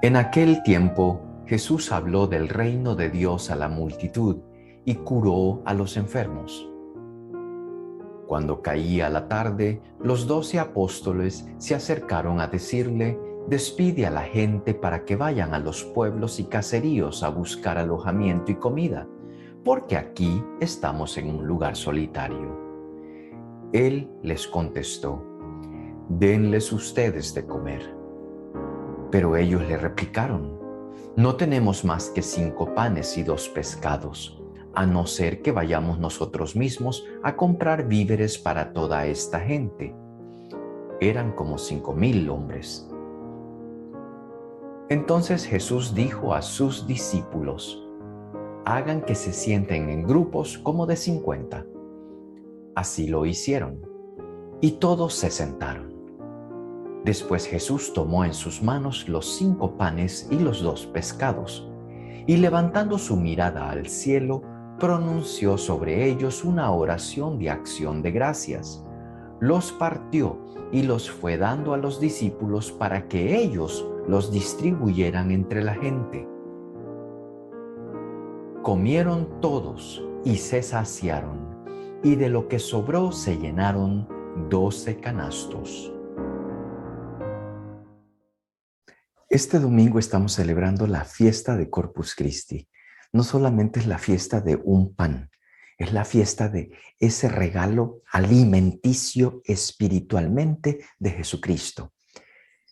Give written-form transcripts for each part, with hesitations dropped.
En aquel tiempo, Jesús habló del reino de Dios a la multitud y curó a los enfermos. Cuando caía la tarde, los 12 apóstoles se acercaron a decirle: «Despide a la gente para que vayan a los pueblos y caseríos a buscar alojamiento y comida, porque aquí estamos en un lugar solitario». Él les contestó: «Denles ustedes de comer». Pero ellos le replicaron: «No tenemos más que 5 panes y 2 pescados, a no ser que vayamos nosotros mismos a comprar víveres para toda esta gente». Eran como 5,000 hombres. Entonces Jesús dijo a sus discípulos: «Hagan que se sienten en grupos como de 50». Así lo hicieron, y todos se sentaron. Después Jesús tomó en sus manos los 5 panes y los 2 pescados, y levantando su mirada al cielo, pronunció sobre ellos una oración de acción de gracias. Los partió y los fue dando a los discípulos para que ellos los distribuyeran entre la gente. Comieron todos y se saciaron, y de lo que sobró se llenaron 12 canastos. Este domingo estamos celebrando la fiesta de Corpus Christi. No solamente es la fiesta de un pan, es la fiesta de ese regalo alimenticio espiritualmente de Jesucristo.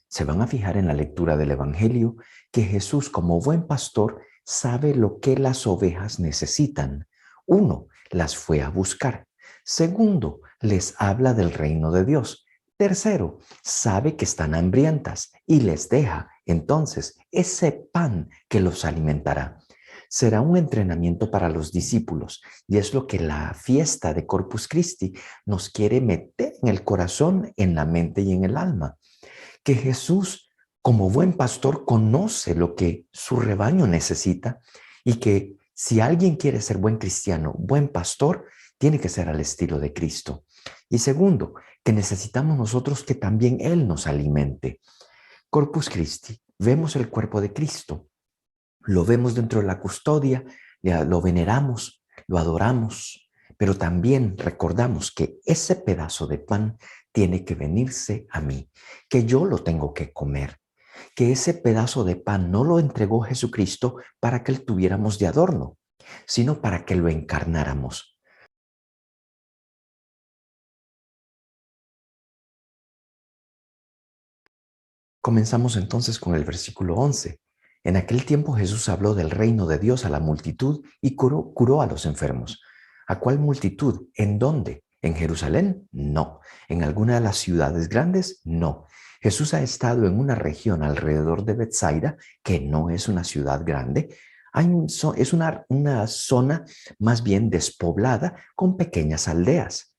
Se van a fijar en la lectura del Evangelio que Jesús, como buen pastor, sabe lo que las ovejas necesitan. 1, las fue a buscar. 2, les habla del reino de Dios. 3, sabe que están hambrientas y les deja entonces ese pan que los alimentará. Será un entrenamiento para los discípulos, y es lo que la fiesta de Corpus Christi nos quiere meter en el corazón, en la mente y en el alma. Que Jesús, como buen pastor, conoce lo que su rebaño necesita, y que si alguien quiere ser buen cristiano, buen pastor, tiene que ser al estilo de Cristo. Y 2, que necesitamos nosotros que también Él nos alimente. Corpus Christi, vemos el cuerpo de Cristo, lo vemos dentro de la custodia, lo veneramos, lo adoramos, pero también recordamos que ese pedazo de pan tiene que venirse a mí, que yo lo tengo que comer, que ese pedazo de pan no lo entregó Jesucristo para que lo tuviéramos de adorno, sino para que lo encarnáramos. Comenzamos entonces con el versículo 11. En aquel tiempo Jesús habló del reino de Dios a la multitud y curó a los enfermos. ¿A cuál multitud? ¿En dónde? ¿En Jerusalén? No. ¿En alguna de las ciudades grandes? No. Jesús ha estado en una región alrededor de Betsaida, que no es una ciudad grande. Es una zona más bien despoblada con pequeñas aldeas.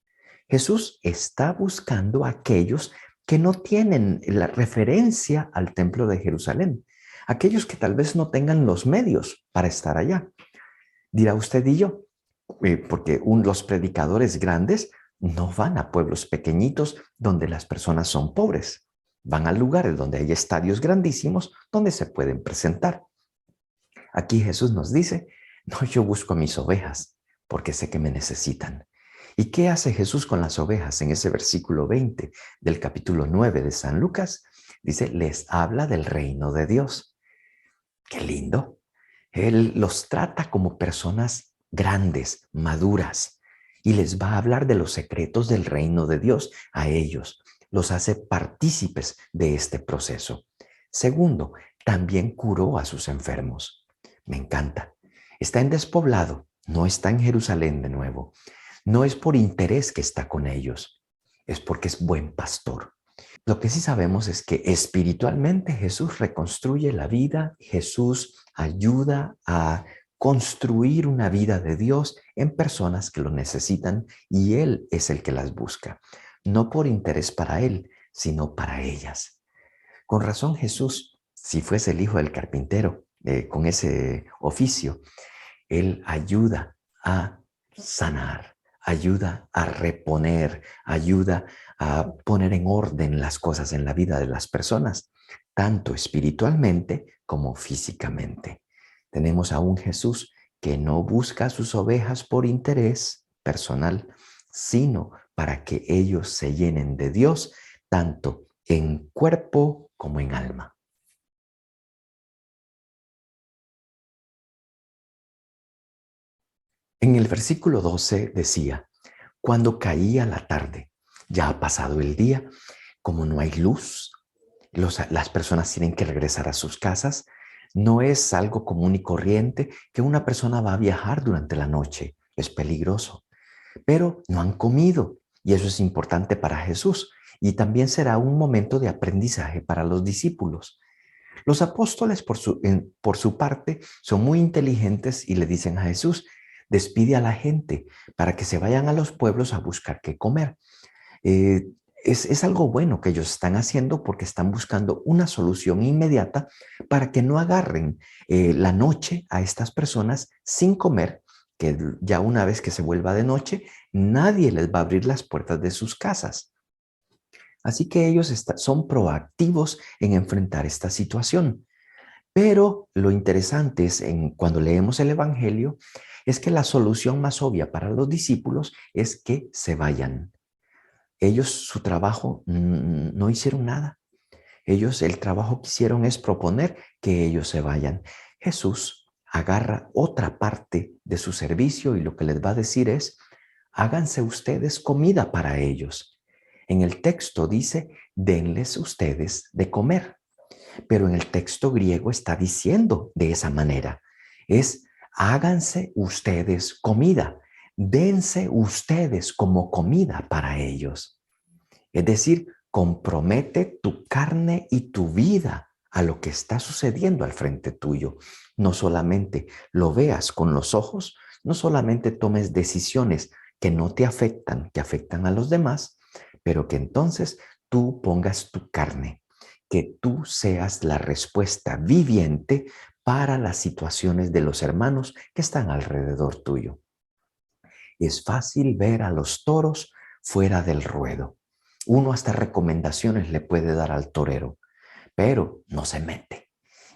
Jesús está buscando a aquellos que no tienen la referencia al templo de Jerusalén, aquellos que tal vez no tengan los medios para estar allá. Dirá usted y yo, porque los predicadores grandes no van a pueblos pequeñitos donde las personas son pobres, van a lugares donde hay estadios grandísimos donde se pueden presentar. Aquí Jesús nos dice: no, yo busco a mis ovejas porque sé que me necesitan. ¿Y qué hace Jesús con las ovejas? En ese versículo 20 del capítulo 9 de San Lucas, dice: les habla del reino de Dios. ¡Qué lindo! Él los trata como personas grandes, maduras, y les va a hablar de los secretos del reino de Dios a ellos. Los hace partícipes de este proceso. 2, también curó a sus enfermos. Me encanta. Está en despoblado, no está en Jerusalén de nuevo. No es por interés que está con ellos, es porque es buen pastor. Lo que sí sabemos es que espiritualmente Jesús reconstruye la vida, Jesús ayuda a construir una vida de Dios en personas que lo necesitan, y Él es el que las busca, no por interés para Él, sino para ellas. Con razón Jesús, si fuese el hijo del carpintero, con ese oficio, Él ayuda a sanar, ayuda a reponer, ayuda a poner en orden las cosas en la vida de las personas. tanto espiritualmente como físicamente. Tenemos a un Jesús que no busca a sus ovejas por interés personal, sino para que ellos se llenen de Dios, tanto en cuerpo como en alma. En el versículo 12 decía, cuando caía la tarde, ya ha pasado el día, como no hay luz, las personas tienen que regresar a sus casas. No es algo común y corriente que una persona va a viajar durante la noche. Es peligroso. Pero no han comido y eso es importante para Jesús y también será un momento de aprendizaje para los discípulos. Los apóstoles, por su parte, son muy inteligentes y le dicen a Jesús, despide a la gente para que se vayan a los pueblos a buscar qué comer. Eh, es algo bueno que ellos están haciendo porque están buscando una solución inmediata para que no agarren la noche a estas personas sin comer, que ya una vez que se vuelva de noche, nadie les va a abrir las puertas de sus casas. Así que ellos son proactivos en enfrentar esta situación. Pero lo interesante es cuando leemos el Evangelio es que la solución más obvia para los discípulos es que se vayan. Ellos su trabajo no hicieron nada. Ellos el trabajo que hicieron es proponer que ellos se vayan. Jesús agarra otra parte de su servicio y lo que les va a decir es, háganse ustedes comida para ellos. En el texto dice, denles ustedes de comer, pero en el texto griego está diciendo de esa manera, es háganse ustedes comida, dense ustedes como comida para ellos. Es decir, compromete tu carne y tu vida a lo que está sucediendo al frente tuyo. No solamente lo veas con los ojos, no solamente tomes decisiones que no te afectan, que afectan a los demás, pero que entonces tú pongas tu carne, que tú seas la respuesta viviente para las situaciones de los hermanos que están alrededor tuyo. Es fácil ver a los toros fuera del ruedo. Uno hasta recomendaciones le puede dar al torero, pero no se mete.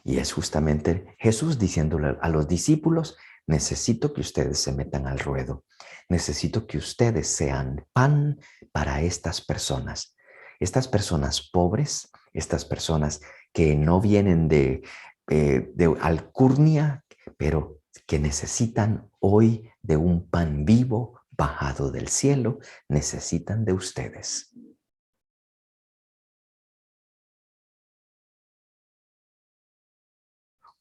Y es justamente Jesús diciéndole a los discípulos, necesito que ustedes se metan al ruedo. Necesito que ustedes sean pan para estas personas pobres, estas personas que no vienen de alcurnia, pero que necesitan hoy de un pan vivo bajado del cielo, necesitan de ustedes.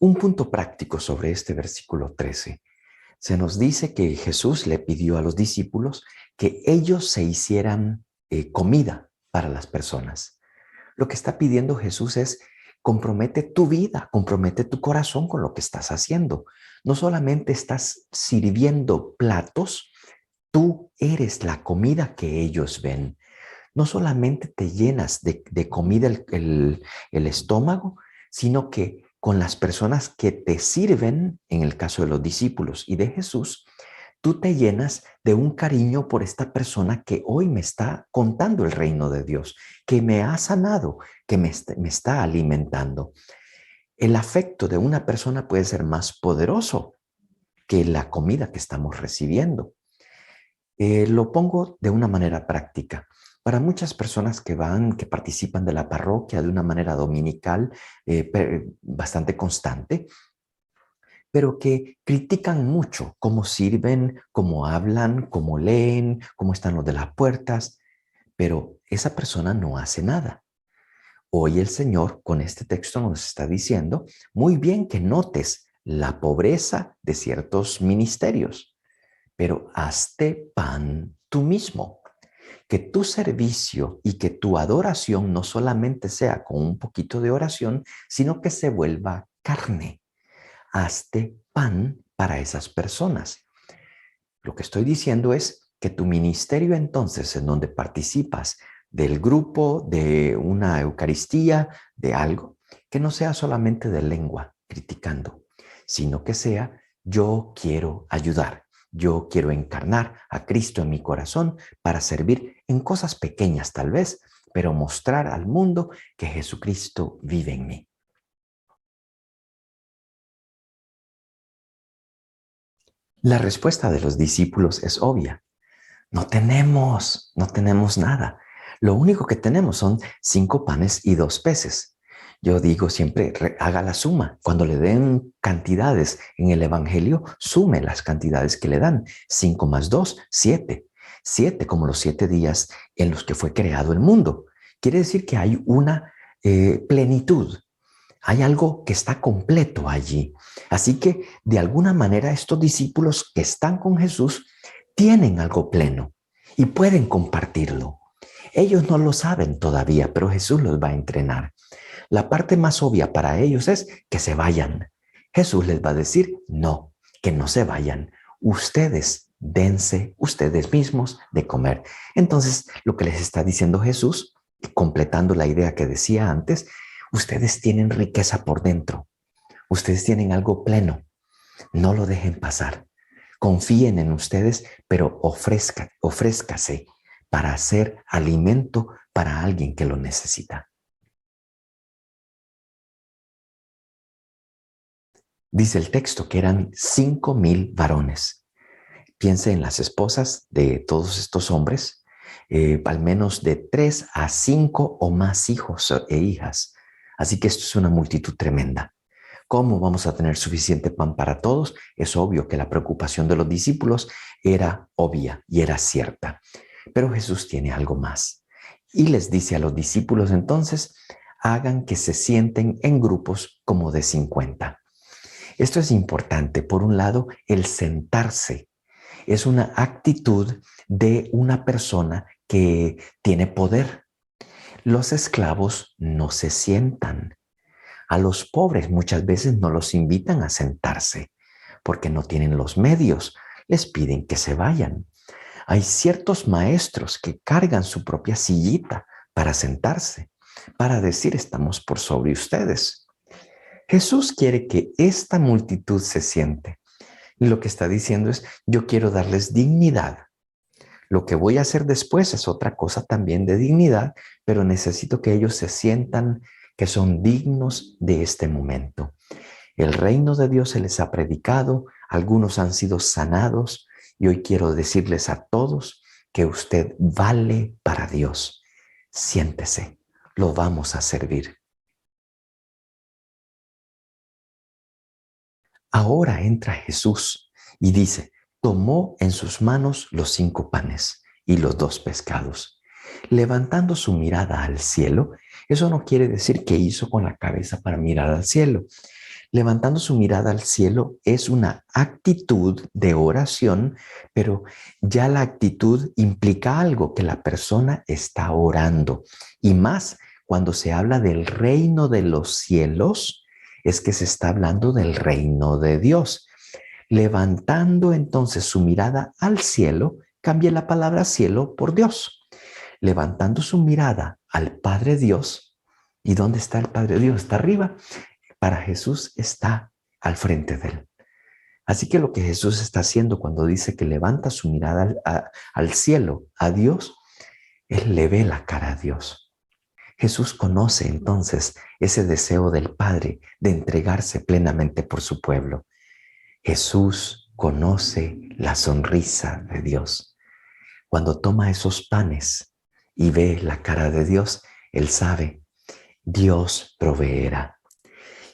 Un punto práctico sobre este versículo 13. Se nos dice que Jesús le pidió a los discípulos que ellos se hicieran comida para las personas. Lo que está pidiendo Jesús es compromete tu vida, compromete tu corazón con lo que estás haciendo. No solamente estás sirviendo platos, tú eres la comida que ellos ven. No solamente te llenas de comida el estómago, sino que con las personas que te sirven, en el caso de los discípulos y de Jesús, tú te llenas de un cariño por esta persona que hoy me está contando el reino de Dios, que me ha sanado, que me está alimentando. El afecto de una persona puede ser más poderoso que la comida que estamos recibiendo. Lo pongo de una manera práctica. Para muchas personas que participan de la parroquia de una manera dominical bastante constante, pero que critican mucho cómo sirven, cómo hablan, cómo leen, cómo están los de las puertas, pero esa persona no hace nada. Hoy el Señor con este texto nos está diciendo, muy bien que notes la pobreza de ciertos ministerios, pero hazte pan tú mismo. Que tu servicio y que tu adoración no solamente sea con un poquito de oración, sino que se vuelva carne. Hazte pan para esas personas. Lo que estoy diciendo es que tu ministerio entonces en donde participas del grupo, de una Eucaristía, de algo, que no sea solamente de lengua criticando, sino que sea yo quiero ayudar, yo quiero encarnar a Cristo en mi corazón para servir en cosas pequeñas tal vez, pero mostrar al mundo que Jesucristo vive en mí. La respuesta de los discípulos es obvia. No tenemos nada. Lo único que tenemos son 5 panes y 2 peces. Yo digo siempre, haga la suma. Cuando le den cantidades en el Evangelio, sume las cantidades que le dan. 5 más 2, 7. 7 como los 7 días en los que fue creado el mundo. Quiere decir que hay una plenitud. Hay algo que está completo allí. Así que, de alguna manera, estos discípulos que están con Jesús tienen algo pleno y pueden compartirlo. Ellos no lo saben todavía, pero Jesús los va a entrenar. La parte más obvia para ellos es que se vayan. Jesús les va a decir, no, que no se vayan. Ustedes dense ustedes mismos de comer. Entonces, lo que les está diciendo Jesús, completando la idea que decía antes, ustedes tienen riqueza por dentro. Ustedes tienen algo pleno. No lo dejen pasar. Confíen en ustedes, pero ofrézcase para hacer alimento para alguien que lo necesita. Dice el texto que eran 5,000 varones. Piense en las esposas de todos estos hombres, al menos de 3 a 5 o más hijos e hijas. Así que esto es una multitud tremenda. ¿Cómo vamos a tener suficiente pan para todos? Es obvio que la preocupación de los discípulos era obvia y era cierta. Pero Jesús tiene algo más. Y les dice a los discípulos entonces, hagan que se sienten en grupos como de 50. Esto es importante. Por un lado, el sentarse es una actitud de una persona que tiene poder. Los esclavos no se sientan. A los pobres muchas veces no los invitan a sentarse porque no tienen los medios. Les piden que se vayan. Hay ciertos maestros que cargan su propia sillita para sentarse, para decir estamos por sobre ustedes. Jesús quiere que esta multitud se siente. Y lo que está diciendo es, yo quiero darles dignidad. Lo que voy a hacer después es otra cosa también de dignidad, pero necesito que ellos se sientan que son dignos de este momento. El reino de Dios se les ha predicado, algunos han sido sanados y hoy quiero decirles a todos que usted vale para Dios. Siéntese, lo vamos a servir. Ahora entra Jesús y dice, tomó en sus manos los 5 panes y los 2 pescados. Levantando su mirada al cielo, eso no quiere decir que hizo con la cabeza para mirar al cielo. Levantando su mirada al cielo es una actitud de oración, pero ya la actitud implica algo, que la persona está orando. Y más cuando se habla del reino de los cielos, es que se está hablando del reino de Dios. Levantando entonces su mirada al cielo, cambia la palabra cielo por Dios. Levantando su mirada al Padre Dios. ¿Y dónde está el Padre Dios? Está arriba. Para Jesús está al frente de él. Así que lo que Jesús está haciendo cuando dice que levanta su mirada al cielo, a Dios, él le ve la cara a Dios. Jesús conoce entonces ese deseo del Padre de entregarse plenamente por su pueblo. Jesús conoce la sonrisa de Dios. Cuando toma esos panes y ve la cara de Dios, él sabe, Dios proveerá.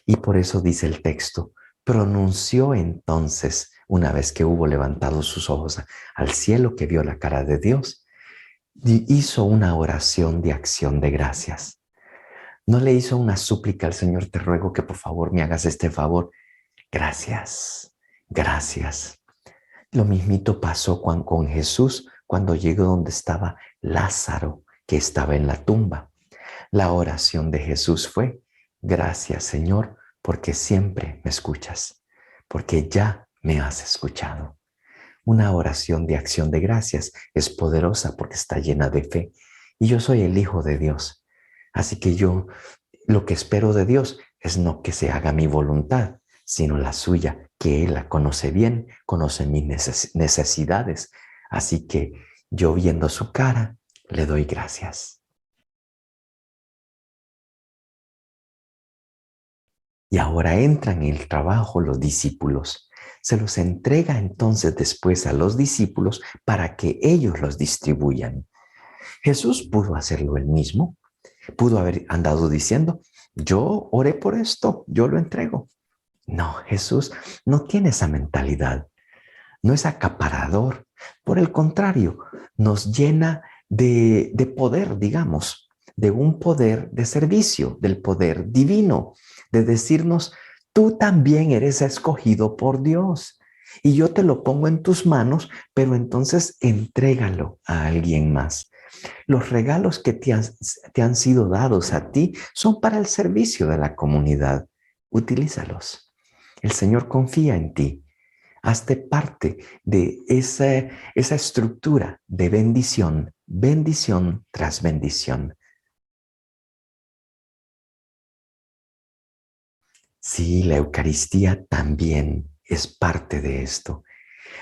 Y por eso dice el texto, pronunció entonces, una vez que hubo levantado sus ojos al cielo, que vio la cara de Dios, hizo una oración de acción de gracias. No le hizo una súplica al Señor, te ruego que por favor me hagas este favor. Gracias, gracias. Lo mismito pasó con Jesús cuando llegó donde estaba Lázaro, que estaba en la tumba. La oración de Jesús fue, gracias Señor, porque siempre me escuchas, porque ya me has escuchado. Una oración de acción de gracias es poderosa porque está llena de fe. Y yo soy el Hijo de Dios. Así que yo lo que espero de Dios es no que se haga mi voluntad, sino la suya, que Él la conoce bien, conoce mis necesidades. Así que yo viendo su cara, le doy gracias. Y ahora entran en el trabajo los discípulos. Se los entrega entonces después a los discípulos para que ellos los distribuyan. Jesús pudo hacerlo él mismo, pudo haber andado diciendo, yo oré por esto, yo lo entrego. No, Jesús no tiene esa mentalidad, no es acaparador. Por el contrario, nos llena de poder, digamos, de un poder de servicio, del poder divino, de decirnos, tú también eres escogido por Dios y yo te lo pongo en tus manos, pero entonces entrégalo a alguien más. Los regalos que te han sido dados a ti son para el servicio de la comunidad. Utilízalos. El Señor confía en ti. Hazte parte de esa estructura de bendición, bendición tras bendición. Sí, la Eucaristía también es parte de esto.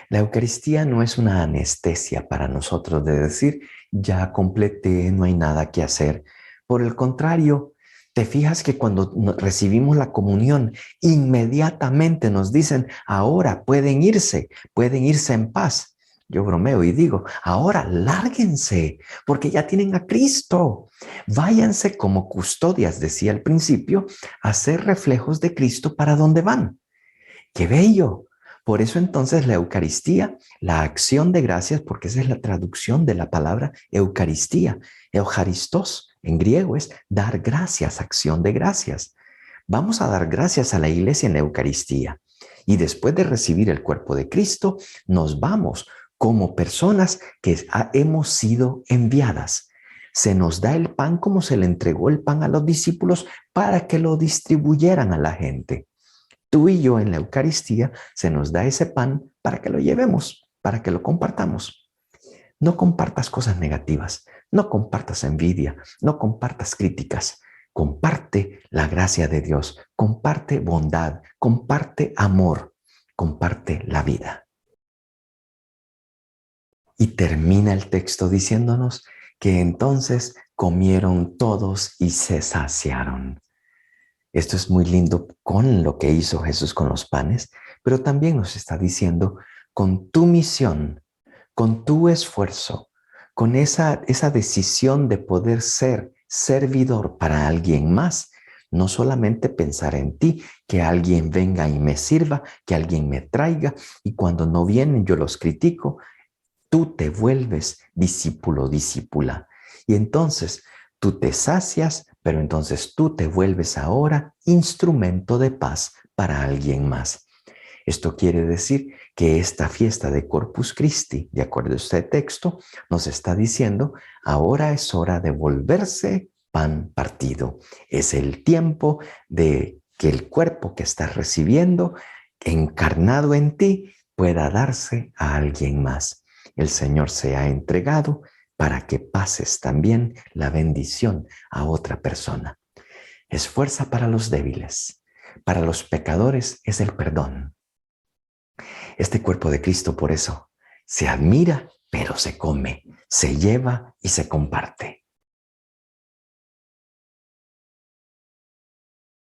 La Eucaristía no es una anestesia para nosotros de decir, ya completé, no hay nada que hacer. Por el contrario, te fijas que cuando recibimos la comunión, inmediatamente nos dicen, ahora pueden irse en paz. Yo bromeo y digo, ahora lárguense, porque ya tienen a Cristo. Váyanse como custodias, decía al principio, a ser reflejos de Cristo para donde van. ¡Qué bello! Por eso entonces la Eucaristía, la acción de gracias, porque esa es la traducción de la palabra Eucaristía. Eucharistos en griego es dar gracias, acción de gracias. Vamos a dar gracias a la iglesia en la Eucaristía. Y después de recibir el cuerpo de Cristo, nos vamos como personas que hemos sido enviadas. Se nos da el pan como se le entregó el pan a los discípulos para que lo distribuyeran a la gente. Tú y yo en la Eucaristía se nos da ese pan para que lo llevemos, para que lo compartamos. No compartas cosas negativas, no compartas envidia, no compartas críticas. Comparte la gracia de Dios, comparte bondad, comparte amor, comparte la vida. Y termina el texto diciéndonos que entonces comieron todos y se saciaron. Esto es muy lindo con lo que hizo Jesús con los panes, pero también nos está diciendo, con tu misión, con tu esfuerzo, con esa decisión de poder ser servidor para alguien más, no solamente pensar en ti, que alguien venga y me sirva, que alguien me traiga, y cuando no vienen yo los critico, tú te vuelves discípulo, discípula. Y entonces tú te sacias, pero entonces tú te vuelves ahora instrumento de paz para alguien más. Esto quiere decir que esta fiesta de Corpus Christi, de acuerdo a este texto, nos está diciendo, ahora es hora de volverse pan partido. Es el tiempo de que el cuerpo que estás recibiendo, encarnado en ti, pueda darse a alguien más. El Señor se ha entregado para que pases también la bendición a otra persona. Es fuerza para los débiles. Para los pecadores es el perdón. Este cuerpo de Cristo por eso se admira, pero se come, se lleva y se comparte.